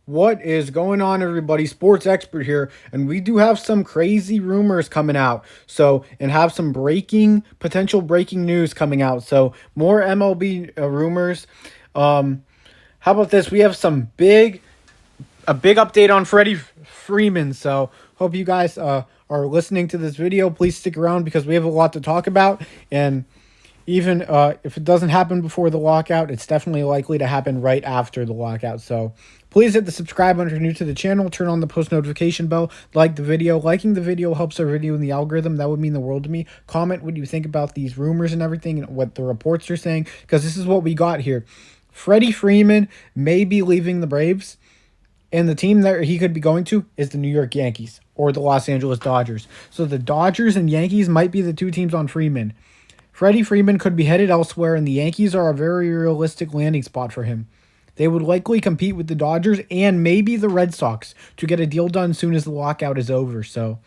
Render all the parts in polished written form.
What is going on, everybody? Sports expert here, and we do have some crazy rumors coming out. And have some potential breaking news coming out. So, more MLB rumors. How about this? We have a big update on Freddie Freeman. So, hope you guys are listening to this video. Please stick around because we have a lot to talk about. And even if it doesn't happen before the lockout, it's definitely likely to happen right after the lockout. So please hit the subscribe button if you're new to the channel. Turn on the post notification bell. Like the video. Liking the video helps our video in the algorithm. That would mean the world to me. Comment what you think about these rumors and everything and what the reports are saying, because this is what we got here. Freddie Freeman may be leaving the Braves, and the team that he could be going to is the New York Yankees or the Los Angeles Dodgers. So the Dodgers and Yankees might be the two teams on Freeman. Freddie Freeman could be headed elsewhere, and the Yankees are a very realistic landing spot for him. They would likely compete with the Dodgers and maybe the Red Sox to get a deal done soon as the lockout is over. So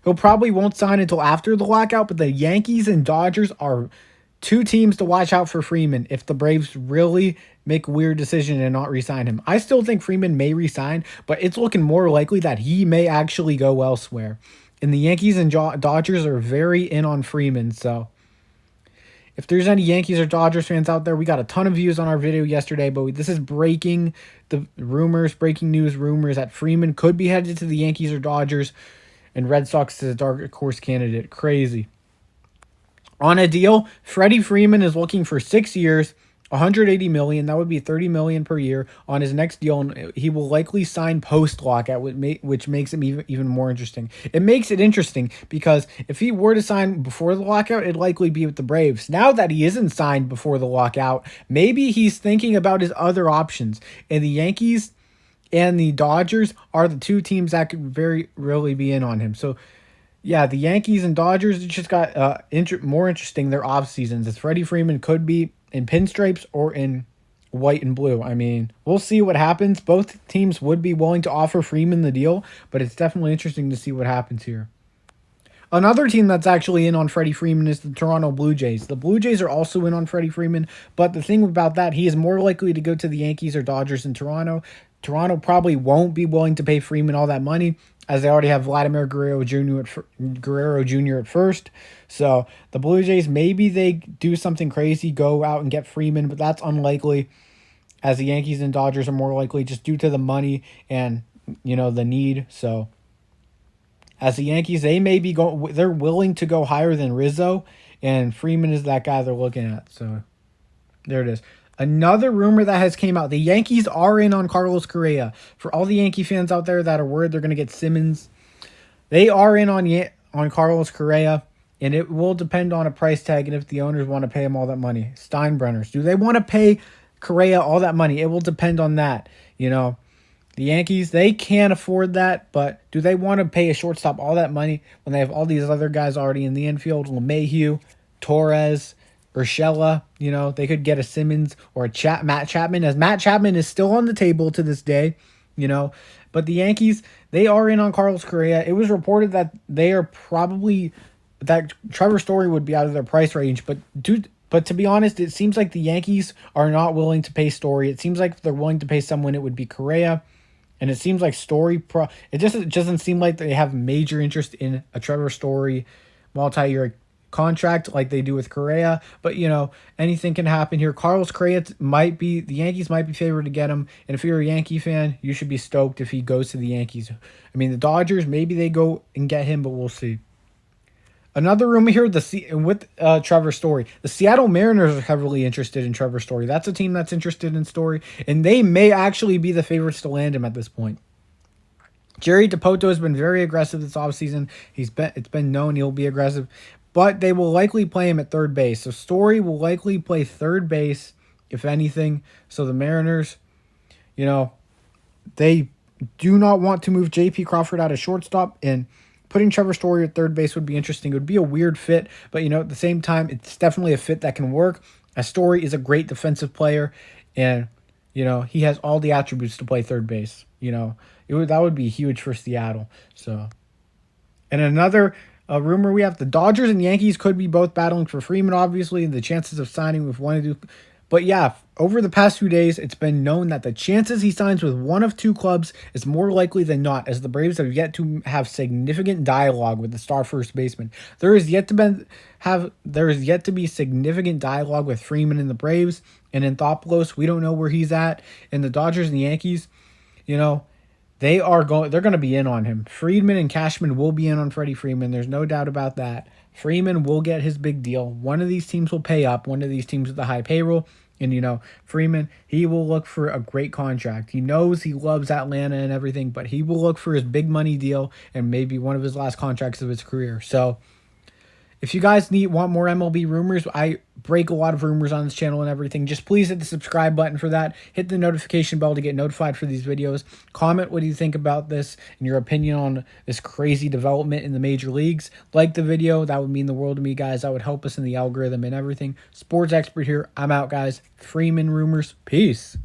he'll probably won't sign until after the lockout, but the Yankees and Dodgers are two teams to watch out for Freeman if the Braves really make a weird decision and not re-sign him. I still think Freeman may re-sign, but it's looking more likely that he may actually go elsewhere. And the Yankees and Dodgers are very in on Freeman, so if there's any Yankees or Dodgers fans out there, we got a ton of views on our video yesterday, but this is breaking news rumors that Freeman could be headed to the Yankees or Dodgers, and Red Sox is a dark horse candidate. Crazy. On a deal, Freddie Freeman is looking for 6 years, $180 million. That would be $30 million per year on his next deal, and he will likely sign post lockout, which makes him even more interesting. It makes it interesting because if he were to sign before the lockout, it'd likely be with the Braves. Now that he isn't signed before the lockout, maybe he's thinking about his other options, and the Yankees and the Dodgers are the two teams that could really be in on him. So yeah, the Yankees and Dodgers just got more interesting their off seasons, as Freddie Freeman could be in pinstripes or in white and blue. I mean, we'll see what happens. Both teams would be willing to offer Freeman the deal, but it's definitely interesting to see what happens here. Another team that's actually in on Freddie Freeman is the Toronto Blue Jays. The Blue Jays are also in on Freddie Freeman, but the thing about that, he is more likely to go to the Yankees or Dodgers than Toronto. Toronto probably won't be willing to pay Freeman all that money, as they already have Vladimir Guerrero Jr. at first. So the Blue Jays, maybe they do something crazy, go out and get Freeman, but that's unlikely, as the Yankees and Dodgers are more likely just due to the money and, the need. So as the Yankees, they're willing to go higher than Rizzo, and Freeman is that guy they're looking at. So there it is. Another rumor that has came out, the Yankees are in on Carlos Correa. For all the Yankee fans out there that are worried they're going to get Simmons, they are in on Carlos Correa, and it will depend on a price tag and if the owners want to pay him all that money. Steinbrenners, do they want to pay Correa all that money? It will depend on that. The Yankees, they can't afford that, but do they want to pay a shortstop all that money when they have all these other guys already in the infield? LeMahieu, Torres, Urshela, they could get a Simmons or a Matt Chapman, as Matt Chapman is still on the table to this day, But the Yankees, they are in on Carlos Correa. It was reported that that Trevor Story would be out of their price range, but to be honest, it seems like the Yankees are not willing to pay Story. It seems like if they're willing to pay someone, it would be Correa. And it seems like it just doesn't seem like they have major interest in a Trevor Story multi-year contract like they do with Correa, but anything can happen here. Carlos Correa the Yankees might be favored to get him, and if you're a Yankee fan, you should be stoked if he goes to the Yankees. I mean, the Dodgers, maybe they go and get him, but we'll see. Another rumor here, with Trevor Story, the Seattle Mariners are heavily interested in Trevor Story. That's a team that's interested in Story, and they may actually be the favorites to land him at this point. Jerry DePoto has been very aggressive this offseason. It's been known he'll be aggressive, but they will likely play him at third base. So Story will likely play third base, if anything. So the Mariners, they do not want to move J.P. Crawford out of shortstop, and putting Trevor Story at third base would be interesting. It would be a weird fit, but at the same time, it's definitely a fit that can work. As Story is a great defensive player, and he has all the attributes to play third base. That would be huge for Seattle. So, and another rumor we have, the Dodgers and Yankees could be both battling for Freeman, obviously, and the chances of signing with one to do. But yeah, over the past few days, it's been known that the chances he signs with one of two clubs is more likely than not, as the Braves have yet to have significant dialogue with the star first baseman. There is yet to be significant dialogue with Freeman and the Braves, and Anthopoulos, we don't know where he's at. And the Dodgers and the Yankees, you know, they're going to be in on him. Friedman and Cashman will be in on Freddie Freeman. There's no doubt about that. Freeman will get his big deal. One of these teams will pay up. One of these teams with the high payroll. And, Freeman, he will look for a great contract. He knows he loves Atlanta and everything, but he will look for his big money deal and maybe one of his last contracts of his career. So, if you guys want more MLB rumors, I break a lot of rumors on this channel and everything. Just please hit the subscribe button for that. Hit the notification bell to get notified for these videos. Comment what do you think about this and your opinion on this crazy development in the major leagues. Like the video. That would mean the world to me, guys. That would help us in the algorithm and everything. Sports expert here. I'm out, guys. Freeman rumors. Peace.